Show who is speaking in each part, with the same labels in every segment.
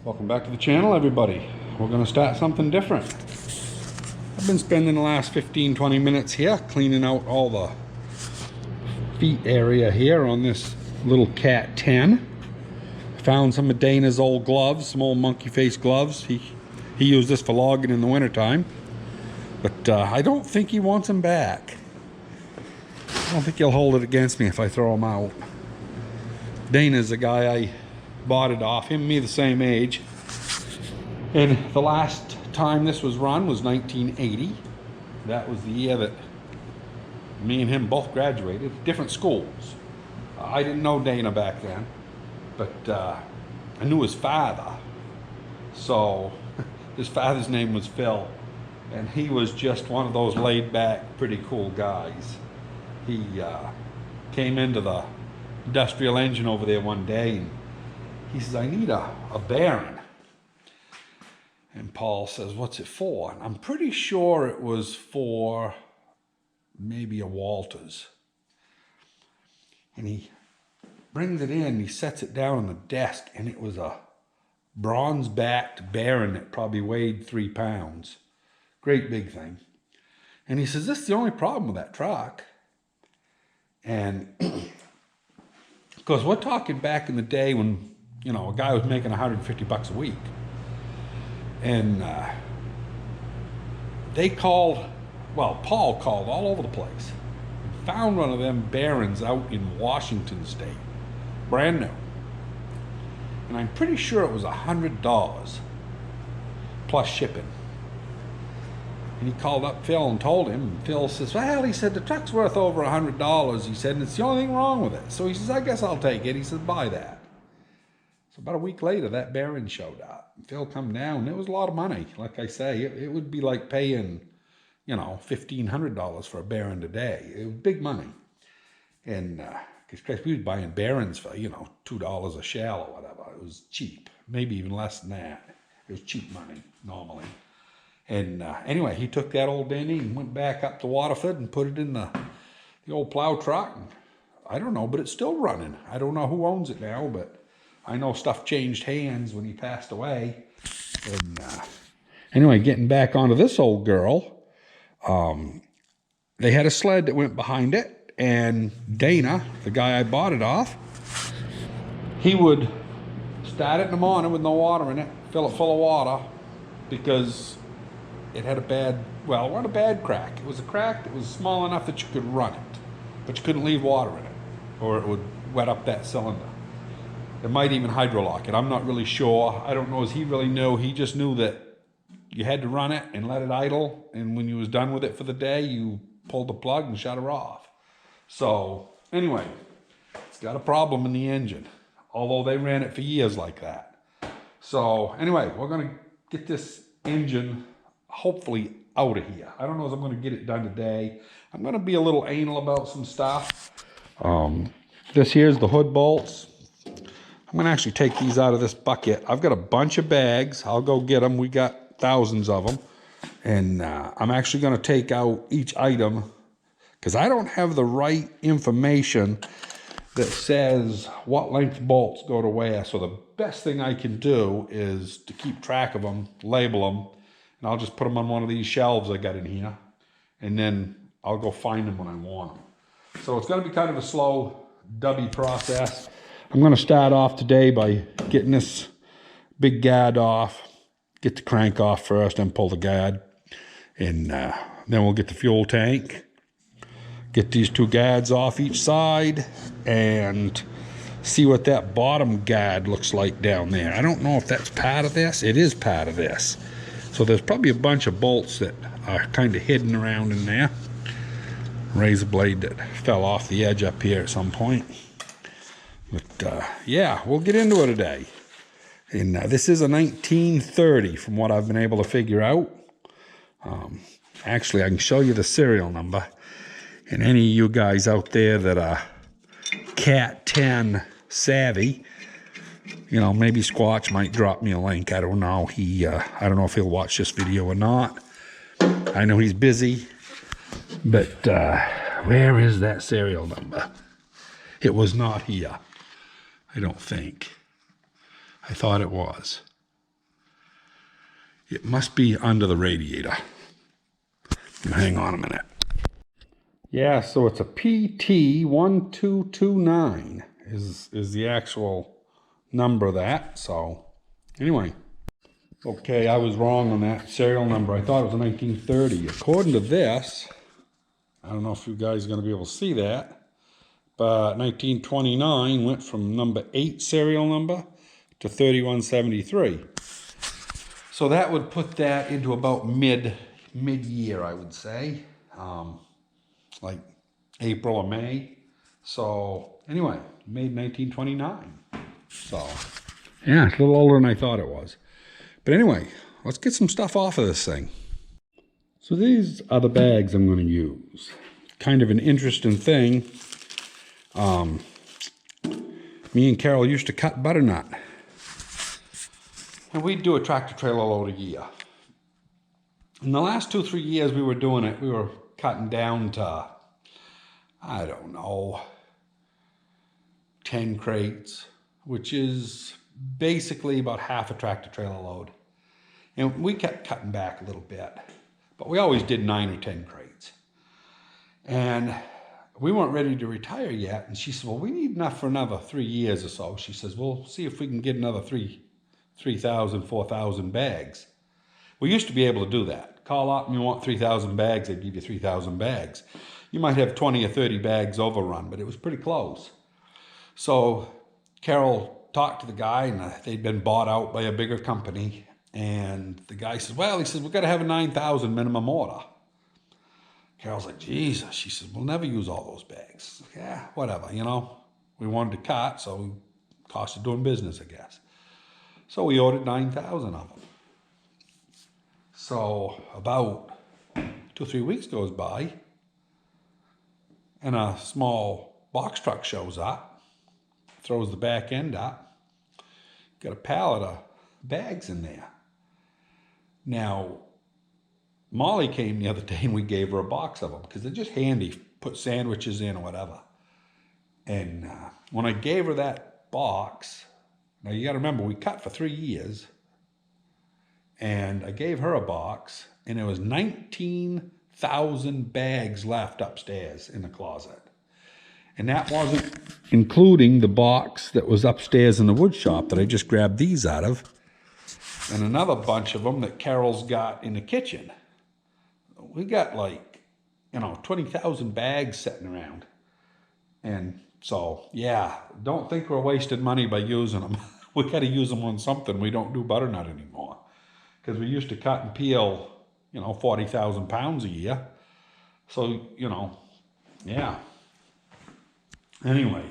Speaker 1: Welcome back to the channel, everybody. We're going to start something different. I've been spending the last 15-20 minutes here cleaning out all the feet area here on this little Cat 10. I found some of Dana's old gloves, some old monkey face gloves. He used this for logging in the wintertime, but I don't think he wants them back. I don't think he'll hold it against me if I throw them out. Dana's the guy I bought it off, him and me the same age. And the last time this was run was 1980. That was the year that me and him both graduated, different schools. I didn't know Dana back then, but I knew his father. So his father's name was Phil, and he was just one of those laid-back, pretty cool guys. He came into the industrial engine over there one day, and he says, "I need a Baron." And Paul says, "What's it for?" And I'm pretty sure it was for maybe a Walters. And he brings it in, he sets it down on the desk, and it was a bronze-backed Baron that probably weighed 3 pounds. Great big thing. And he says, "This is the only problem with that truck." And because we're talking back in the day when, you know, a guy was making $150 a week. And they called, well, Paul called all over the place. Found one of them Barons out in Washington State, brand new. And I'm pretty sure it was $100 plus shipping. And he called up Phil and told him, and Phil says, "Well," he said, "the truck's worth over $100. He said, "and it's the only thing wrong with it." So he says, "I guess I'll take it." He says, "Buy that." So about a week later, that Baron showed up. And Phil come down. It was a lot of money. Like I say, it would be like paying, you know, $1,500 for a Baron today. It was big money. And because we was buying Barons for, you know, $2 a shell or whatever. It was cheap. Maybe even less than that. It was cheap money normally. And anyway, he took that old Danny and went back up to Waterford and put it in the old plow truck. And I don't know, but it's still running. I don't know who owns it now, but I know stuff changed hands when he passed away. And anyway, getting back onto this old girl, they had a sled that went behind it, and Dana, the guy I bought it off, he would start it in the morning with no water in it, fill it full of water, because it had a bad, well, it wasn't a bad crack. It was a crack that was small enough that you could run it, but you couldn't leave water in it, or it would wet up that cylinder. It might even hydrolock it. I'm not really sure. I don't know as he really knew. He just knew that you had to run it and let it idle, and when you was done with it for the day, you pulled the plug and shut her off. So anyway, it's got a problem in the engine, although they ran it for years like that. So anyway, we're going to get this engine hopefully out of here. I don't know if I'm going to get it done today. I'm going to be a little anal about some stuff. This here's the hood bolts. I'm going to actually take these out of this bucket. I've got a bunch of bags. I'll go get them. We got thousands of them. And I'm actually going to take out each item because I don't have the right information that says what length bolts go to where. So the best thing I can do is to keep track of them, label them, and I'll just put them on one of these shelves I got in here. And then I'll go find them when I want them. So it's going to be kind of a slow, dubby process. I'm going to start off today by getting this big guard off, get the crank off first, then pull the guard, and then we'll get the fuel tank, get these 2 guards off each side, and see what that bottom guard looks like down there. I don't know if that's part of this. It is part of this. So there's probably a bunch of bolts that are kind of hidden around in there. Razor blade that fell off the edge up here at some point. But yeah, we'll get into it today. And this is a 1930 from what I've been able to figure out. Actually, I can show you the serial number. And any of you guys out there that are Cat 10 savvy, you know, maybe Squatch might drop me a link. I don't know. I don't know if he'll watch this video or not. I know he's busy. But where is that serial number? It was not here. I don't think. I thought it was. It must be under the radiator. Hang on a minute. Yeah, so it's a PT1229 is the actual number of that. So anyway, okay, I was wrong on that serial number. I thought it was a 1930. According to this, I don't know if you guys are going to be able to see that, but 1929 went from number 8 serial number to 3173. So that would put that into about mid-year, I would say, like April or May. So anyway, made 1929. So yeah, it's a little older than I thought it was. But anyway, let's get some stuff off of this thing. So these are the bags I'm going to use. Kind of an interesting thing. Me and Carol used to cut butternut. And we'd do a tractor trailer load a year. In the last 2-3 years we were doing it, we were cutting down to, I don't know, 10 crates, which is basically about half a tractor trailer load. And we kept cutting back a little bit, but we always did 9 or 10 crates. And we weren't ready to retire yet. And she said, well, we need enough for another 3 years or so. She says, we'll see if we can get another 3,000, 4,000 bags. We used to be able to do that. Call up and you want 3,000 bags, they'd give you 3,000 bags. You might have 20 or 30 bags overrun, but it was pretty close. So Carol talked to the guy, and they'd been bought out by a bigger company. And the guy says, well, he says, we've got to have a 9,000 minimum order. Carol's like, Jesus. She says, we'll never use all those bags. Yeah, whatever, you know. We wanted to cut, so cost of doing business, I guess. So we ordered 9,000 of them. So about 2 or 3 weeks goes by, and a small box truck shows up, throws the back end up, got a pallet of bags in there. Now, Molly came the other day and we gave her a box of them because they're just handy, put sandwiches in or whatever. And when I gave her that box, now you got to remember, we cut for 3 years, and I gave her a box, and there was 19,000 bags left upstairs in the closet. And that wasn't including the box that was upstairs in the wood shop that I just grabbed these out of, and another bunch of them that Carol's got in the kitchen. We got like, 20,000 bags sitting around. And so, yeah, don't think we're wasting money by using them. We got to use them on something. We don't do butternut anymore. Because we used to cut and peel, 40,000 pounds a year. So, yeah. Anyway,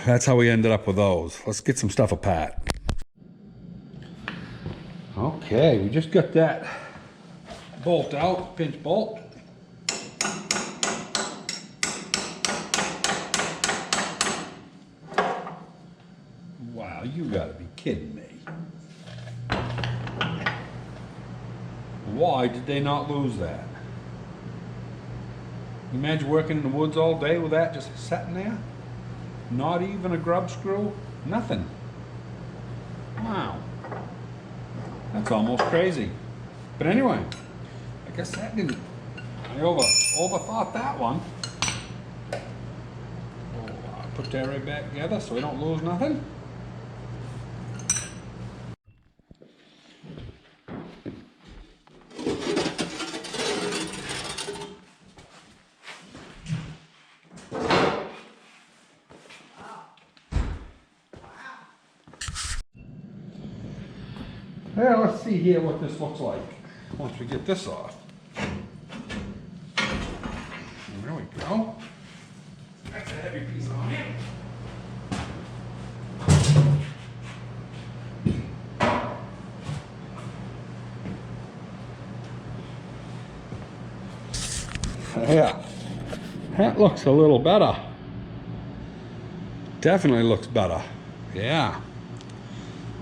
Speaker 1: that's how we ended up with those. Let's get some stuff apart. Okay, we just got that bolt out, pinch bolt. Wow, you gotta be kidding me. Why did they not lose that? Imagine working in the woods all day with that just sitting there? Not even a grub screw? Nothing. Wow. That's almost crazy. But anyway, I guess that didn't, I overthought that one. I'll put that right back together so we don't lose nothing. Well, let's see here what this looks like once we get this off. There we go. That's a heavy piece on it. Yeah, that looks a little better. Definitely looks better. Yeah.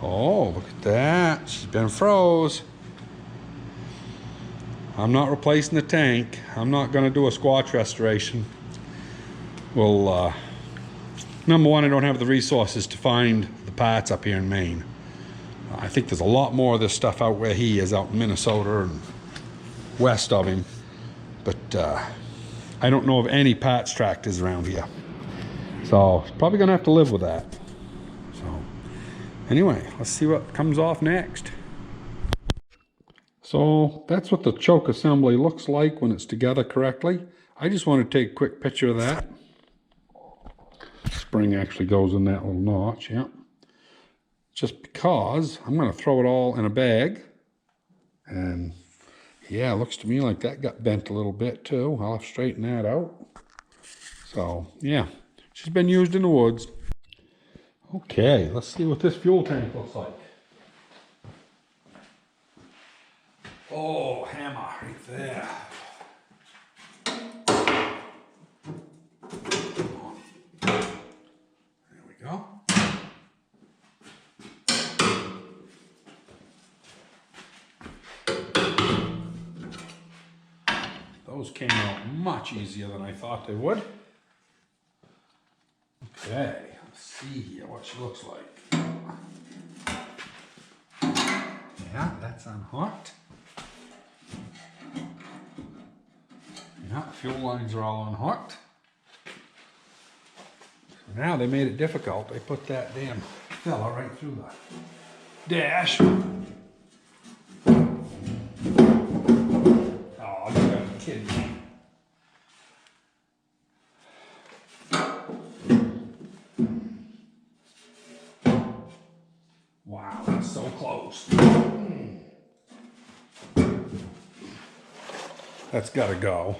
Speaker 1: Oh, look at that. She's been froze. I'm not replacing the tank. I'm not going to do a squatch restoration. Well, number one, I don't have the resources to find the parts up here in Maine. I think there's a lot more of this stuff out where he is, out in Minnesota and west of him. But I don't know of any parts tractors around here. So probably gonna have to live with that. So anyway, let's see what comes off next. So that's what the choke assembly looks like when it's together correctly. I just want to take a quick picture of that. Spring actually goes in that little notch, yeah. Just because I'm going to throw it all in a bag. And yeah, it looks to me like that got bent a little bit too. I'll have to straighten that out. So yeah, she's been used in the woods. Okay, let's see what this fuel tank looks like. Oh, hammer right there. There we go. Those came out much easier than I thought they would. Okay, let's see here what she looks like. Yeah, that's unhooked. Yeah, the fuel lines are all unhooked. So now they made it difficult. They put that damn fella right through the dash. Oh, you gotta be kidding me. Wow, that's so close. That's gotta go.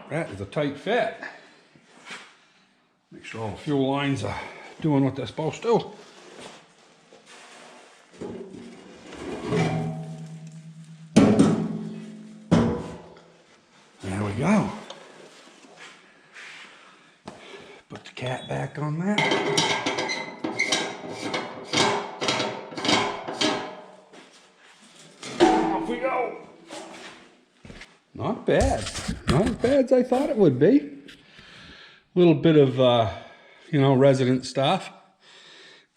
Speaker 1: That is a tight fit. Make sure all the fuel lines are doing what they're supposed to. There we go. Put the cat back on that. Off we go. Not bad. Not as bad as I thought it would be. A little bit of, you know, resident stuff.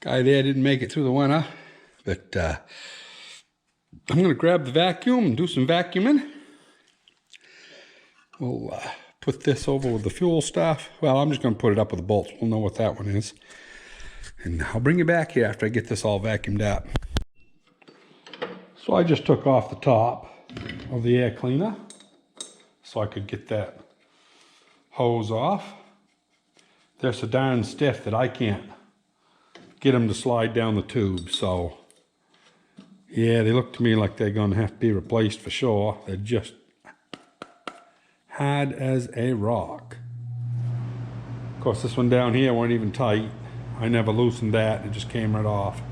Speaker 1: Guy there didn't make it through the winter. But I'm going to grab the vacuum and do some vacuuming. We'll put this over with the fuel stuff. Well, I'm just going to put it up with the bolts. We'll know what that one is. And I'll bring you back here after I get this all vacuumed up. So I just took off the top of the air cleaner so I could get that hose off. They're so darn stiff that I can't get them to slide down the tube. So yeah, they look to me like they're going to have to be replaced for sure. They're just hard as a rock. Of course, this one down here weren't even tight. I never loosened that. It just came right off.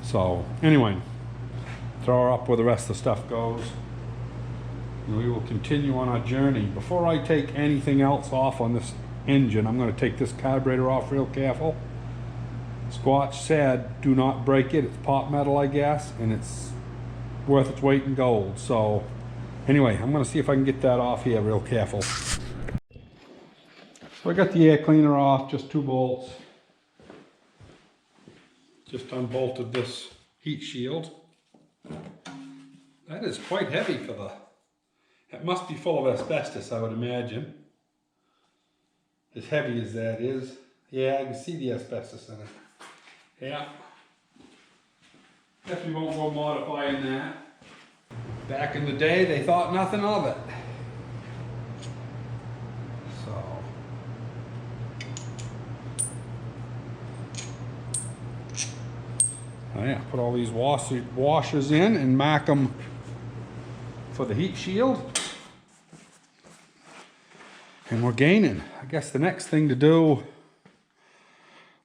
Speaker 1: So anyway, throw her up where the rest of the stuff goes. And we will continue on our journey. Before I take anything else off on this engine, I'm going to take this carburetor off real careful. Squatch said do not break it. It's pot metal, I guess, and it's worth its weight in gold. So anyway, I'm going to see if I can get that off here real careful. So I got the air cleaner off, just 2 bolts. Just unbolted this heat shield. That is quite heavy for the... It must be full of asbestos, I would imagine. As heavy as that is. Yeah, I can see the asbestos in it. Yeah. Guess we won't go modifying that. Back in the day, they thought nothing of it. So. Oh yeah, put all these washers in and mark them for the heat shield. And we're gaining. I guess the next thing to do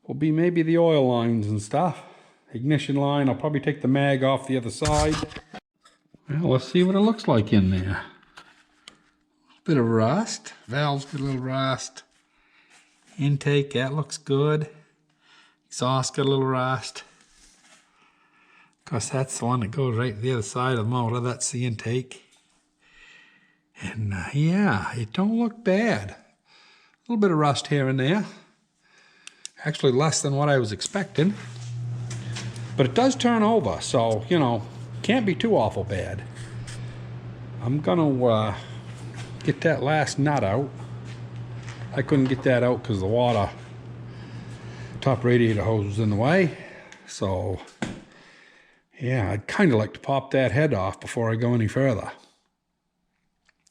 Speaker 1: will be maybe the oil lines and stuff. Ignition line, I'll probably take the mag off the other side. Well, let's see what it looks like in there. Bit of rust. Valves got a little rust. Intake, that looks good. Exhaust got a little rust. Of course, that's the one that goes right to the other side of the motor. That's the intake. And yeah, it don't look bad. A little bit of rust here and there. Actually less than what I was expecting. But it does turn over, so, you know, can't be too awful bad. I'm gonna get that last nut out. I couldn't get that out because the water top radiator hose was in the way. So, yeah, I'd kind of like to pop that head off before I go any further.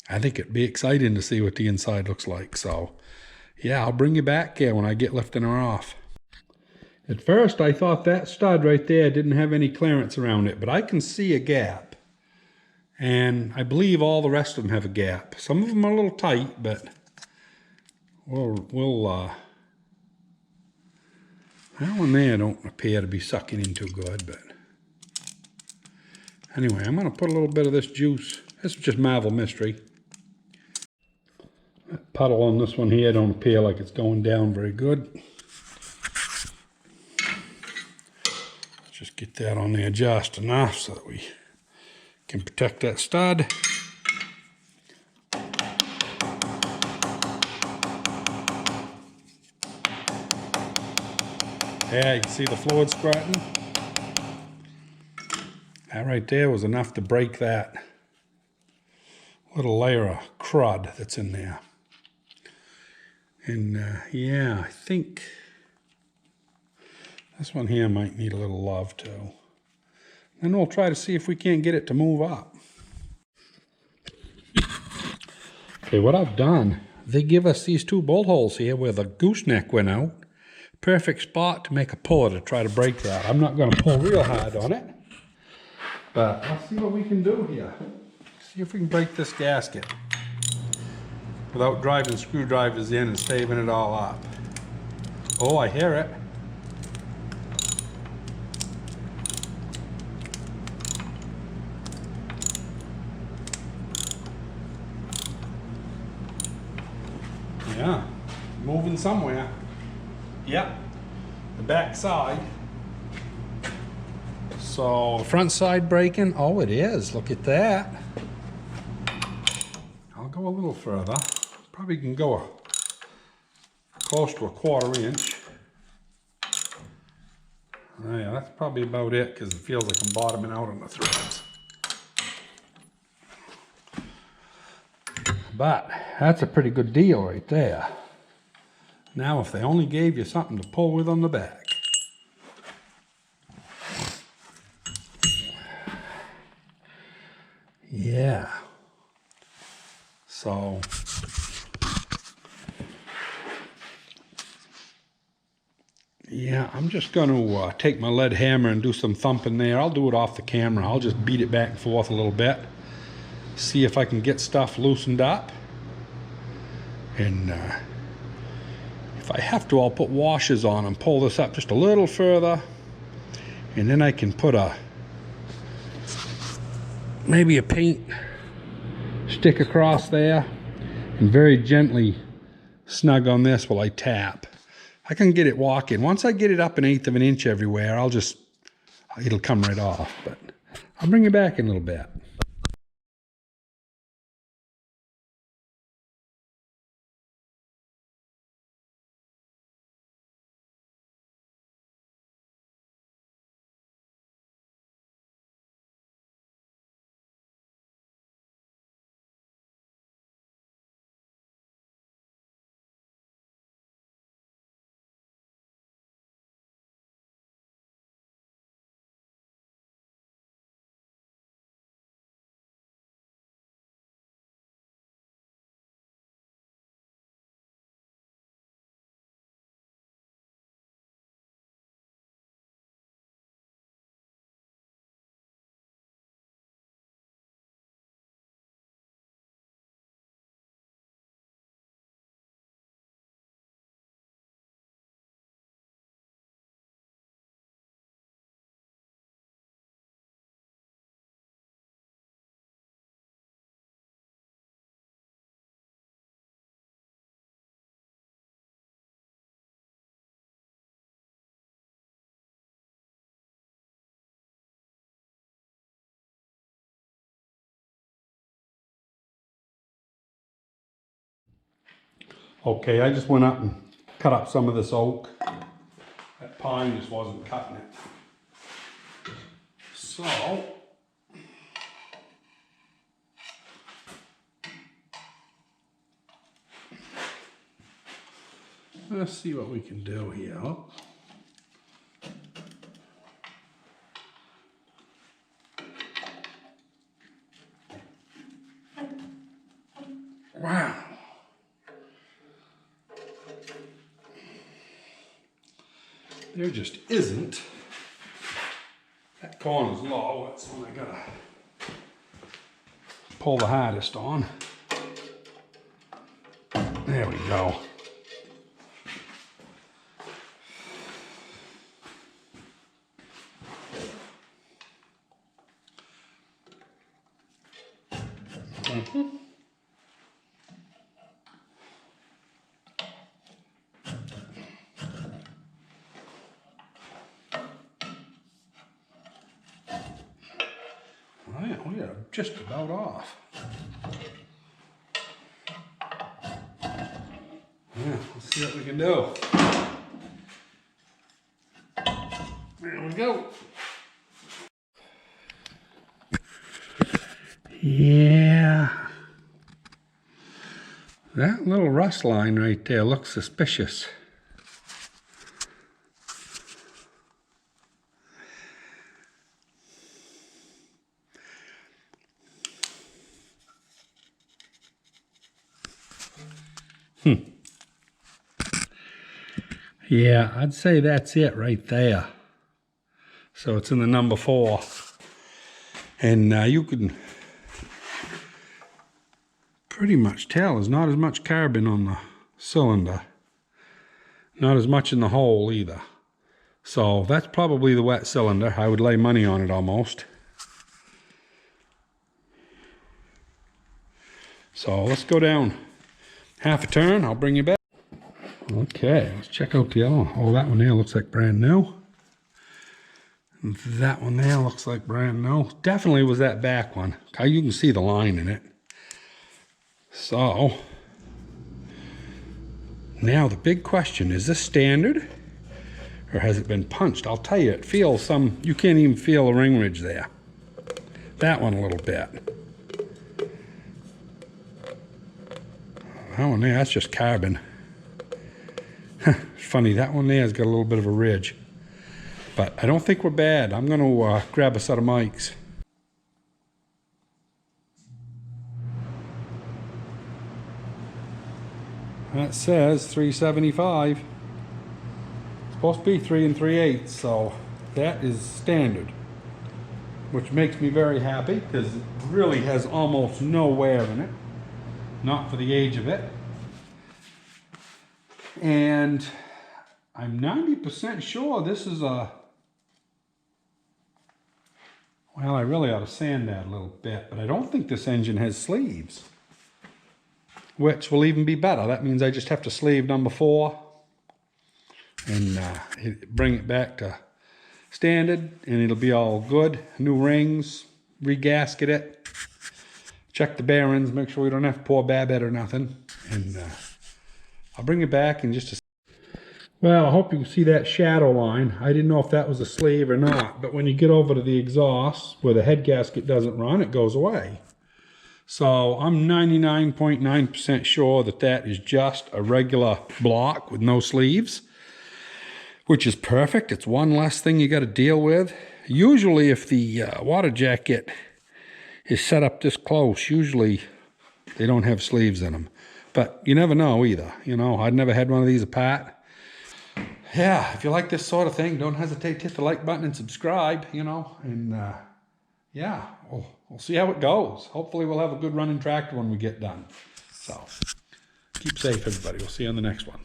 Speaker 1: I think it'd be exciting to see what the inside looks like. So, yeah, I'll bring you back here when I get lifting her off. At first, I thought that stud right there didn't have any clearance around it, but I can see a gap. And I believe all the rest of them have a gap. Some of them are a little tight, but that one there don't appear to be sucking in too good, but anyway, I'm going to put a little bit of this juice. This is just Marvel Mystery. That puddle on this one here don't appear like it's going down very good. Just get that on there just enough so that we can protect that stud. Yeah, you can see the fluid squirting. That right there was enough to break that little layer of crud that's in there. And yeah, I think this one here might need a little love too. Then we'll try to see if we can't get it to move up. Okay, what I've done, they give us these two bolt holes here where the gooseneck went out. Perfect spot to make a puller to try to break that. I'm not going to pull real hard on it, but let's see what we can do here. See if we can break this gasket without driving screwdrivers in and staving it all up. Oh, I hear it. Yeah, moving somewhere. Yep, the back side. So, front side breaking. Oh, it is. Look at that. I'll go a little further. Probably can go close to a 1/4 inch. Oh, yeah, that's probably about it because it feels like I'm bottoming out on the threads. But that's a pretty good deal right there. Now, if they only gave you something to pull with on the back. Yeah. So, yeah, I'm just going to take my lead hammer and do some thumping there. I'll do it off the camera. I'll just beat it back and forth a little bit. See if I can get stuff loosened up. And if I have to, I'll put washers on and pull this up just a little further. And then I can put maybe a paint stick across there and very gently snug on this while I tap. I can get it walking. Once I get it up 1/8 of an inch everywhere, it'll come right off. But I'll bring it back in a little bit. Okay, I just went up and cut up some of this oak. That pine just wasn't cutting it. So, let's see what we can do here. Wow. There just isn't. That corner's low, that's when I gotta pull the hardest on. There we go. We are just about off. Yeah, let's see what we can do. There we go. Yeah. That little rust line right there looks suspicious. Yeah, I'd say that's it right there. So it's in the number 4. And you can pretty much tell there's not as much carbon on the cylinder. Not as much in the hole either. So that's probably the wet cylinder. I would lay money on it almost. So let's go down half a turn. I'll bring you back. Okay, let's check out the other one. Oh, that one there looks like brand new. That one there looks like brand new. Definitely was that back one. You can see the line in it. So, now the big question, is this standard? Or has it been punched? I'll tell you, it feels some, you can't even feel a ring ridge there. That one a little bit. That one there, that's just carbon. It's funny, that one there has got a little bit of a ridge. But I don't think we're bad. I'm going to grab a set of mics. That says 375. It's supposed to be 3 3/8, so that is standard. Which makes me very happy because it really has almost no wear in it. Not for the age of it. And I'm 90% sure this is a, well, I really ought to sand that a little bit, but I don't think this engine has sleeves, which will even be better. That means I just have to sleeve number 4 and bring it back to standard, and it'll be all good. New rings, re-gasket it, check the bearings, make sure we don't have to pour Babbitt or nothing, and I'll bring it back in just a second. Well, I hope you can see that shadow line. I didn't know if that was a sleeve or not, but when you get over to the exhaust where the head gasket doesn't run, it goes away. So I'm 99.9% sure that that is just a regular block with no sleeves, which is perfect. It's one less thing you got to deal with. Usually if the water jacket is set up this close, usually they don't have sleeves in them. But you never know either. You know, I'd never had one of these apart. Yeah, if you like this sort of thing, don't hesitate to hit the like button and subscribe, you know. And yeah, we'll see how it goes. Hopefully we'll have a good running tractor when we get done. So keep safe, everybody. We'll see you on the next one.